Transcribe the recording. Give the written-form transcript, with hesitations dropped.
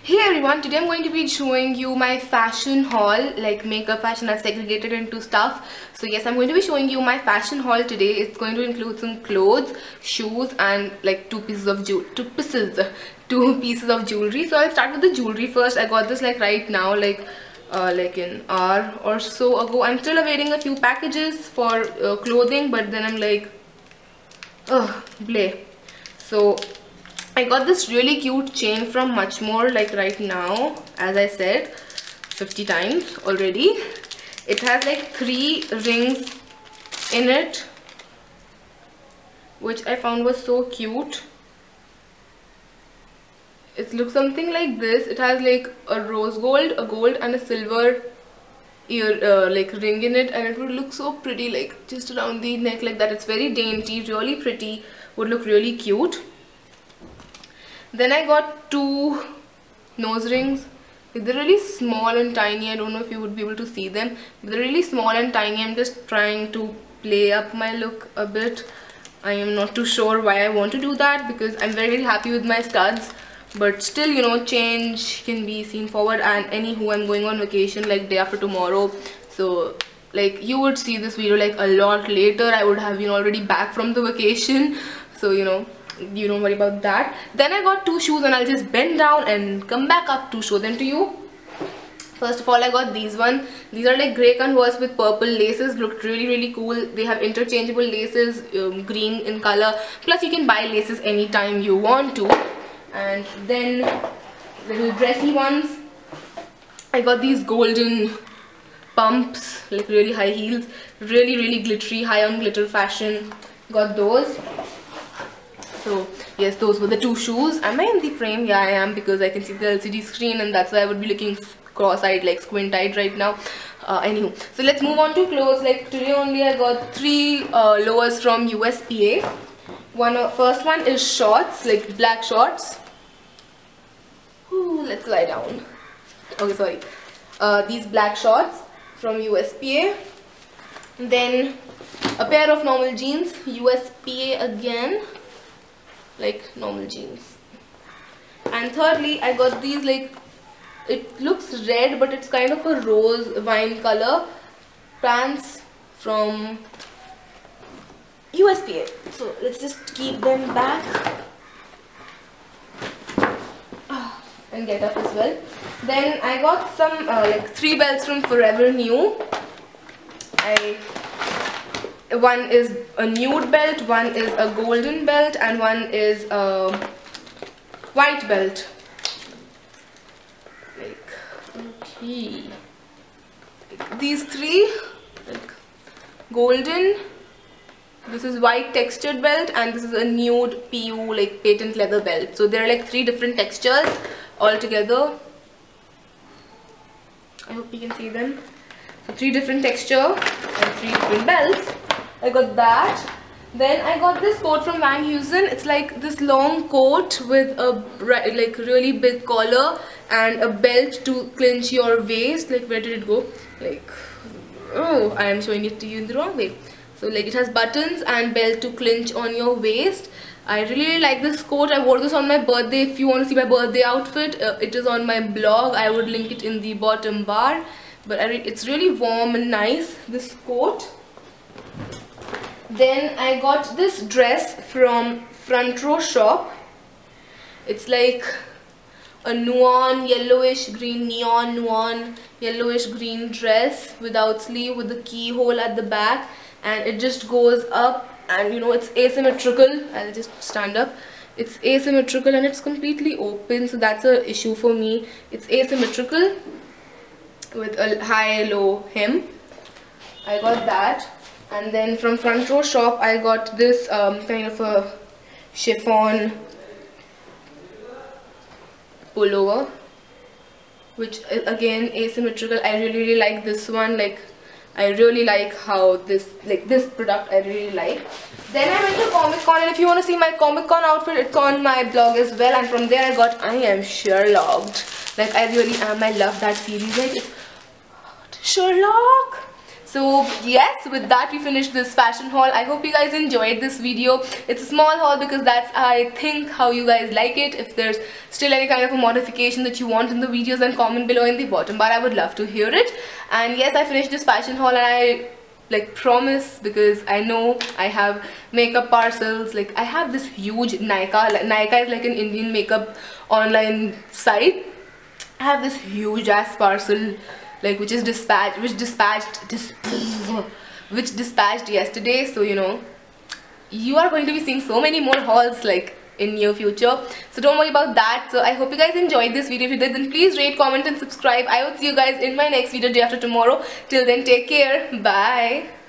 Hey everyone, today I'm going to be showing you my fashion haul, like makeup fashion. I've segregated into stuff. So yes, I'm going to be showing you my fashion haul today. It's going to include some clothes, shoes and like two pieces of jewelry. So I'll start with the jewelry first. I got this like right now, like an hour or so ago. I'm still awaiting a few packages for clothing, but then I'm like, ugh, bleh. So I got this really cute chain from Much More, like right now, as I said 50 times already. It has like 3 rings in it, which I found was so cute. It looks something like this. It has like a rose gold, a gold and a silver like ring in it, and it would look so pretty like just around the neck like that. It's very dainty, really pretty, would look really cute. Then I got 2 nose rings. They're really small and tiny. I don't know if you would be able to see them, but they're really small and tiny. I'm just trying to play up my look a bit. I am not too sure why I want to do that, because I'm very happy with my studs, but still, you know, change can be seen forward. And anywho, I'm going on vacation like day after tomorrow, so like you would see this video like a lot later. I would have been already back from the vacation, so you don't worry about that. Then I got 2 shoes, and I'll just bend down and come back up to show them to you. First of all, I got these one. These are like grey Converse with purple laces. Looked really cool. They have interchangeable laces, green in color, plus you can buy laces anytime you want to. And then little dressy ones, I got these golden pumps, like really high heels, really glittery, high on glitter fashion. Got those. So yes, those were the 2 shoes. Am I in the frame? Yeah, I am, because I can see the LCD screen, and that's why I would be looking cross-eyed, like squint-eyed right now. Anywho, so let's move on to clothes. Like today only I got 3 lowers from USPA. First one is shorts, like black shorts. Ooh, let's lie down. Okay, sorry. These black shorts from USPA. Then a pair of normal jeans, USPA again, like normal jeans. And thirdly, I got these, like, it looks red but it's kind of a rose wine color pants from USPA. So let's just keep them back and get up as well. Then I got some like 3 belts from Forever New. One is a nude belt, one is a golden belt, and one is a white belt. Like, okay. These 3, like golden, this is white textured belt, and this is a nude PU, like patent leather belt. So there are like 3 different textures all together. I hope you can see them. So 3 different texture and 3 different belts. I got that. Then I got this coat from Van Heusen. It's like this long coat with a like really big collar and a belt to clinch your waist. Like, where did it go? Like, oh, I am showing it to you in the wrong way. So like it has buttons and belt to clinch on your waist. I really like this coat. I wore this on my birthday. If you want to see my birthday outfit, it is on my blog. I would link it in the bottom bar. But it's really warm and nice, this coat. Then I got this dress from Front Row Shop. It's like a neon yellowish green yellowish green dress without sleeve, with the keyhole at the back, and it just goes up, and you know, it's asymmetrical. I'll just stand up. It's asymmetrical and it's completely open, so that's an issue for me. It's asymmetrical with a high-low hem. I got that. And then from Front Row Shop I got this kind of a chiffon pullover, which is again asymmetrical. I really like this one. Like, I really like how this product I really like. Then I went to Comic Con, and if you want to see my Comic Con outfit, it's on my blog as well. And from there I got I Am Sherlocked. Like, I really am. I love that series. Like, it's Sherlock. So yes, with that we finished this fashion haul. I hope you guys enjoyed this video. It's a small haul because that's, I think, how you guys like it. If there's still any kind of a modification that you want in the videos, then comment below in the bottom bar. I would love to hear it. And yes, I finished this fashion haul, and I like promise, because I know I have makeup parcels. Like I have this huge Nykaa is like an Indian makeup online site. I have this huge ass parcel, like which dispatched yesterday. So you know, you are going to be seeing so many more hauls like in near future, so don't worry about that. So I hope you guys enjoyed this video. If you did, then please rate, comment and subscribe. I will see you guys in my next video day after tomorrow. Till then, take care. Bye.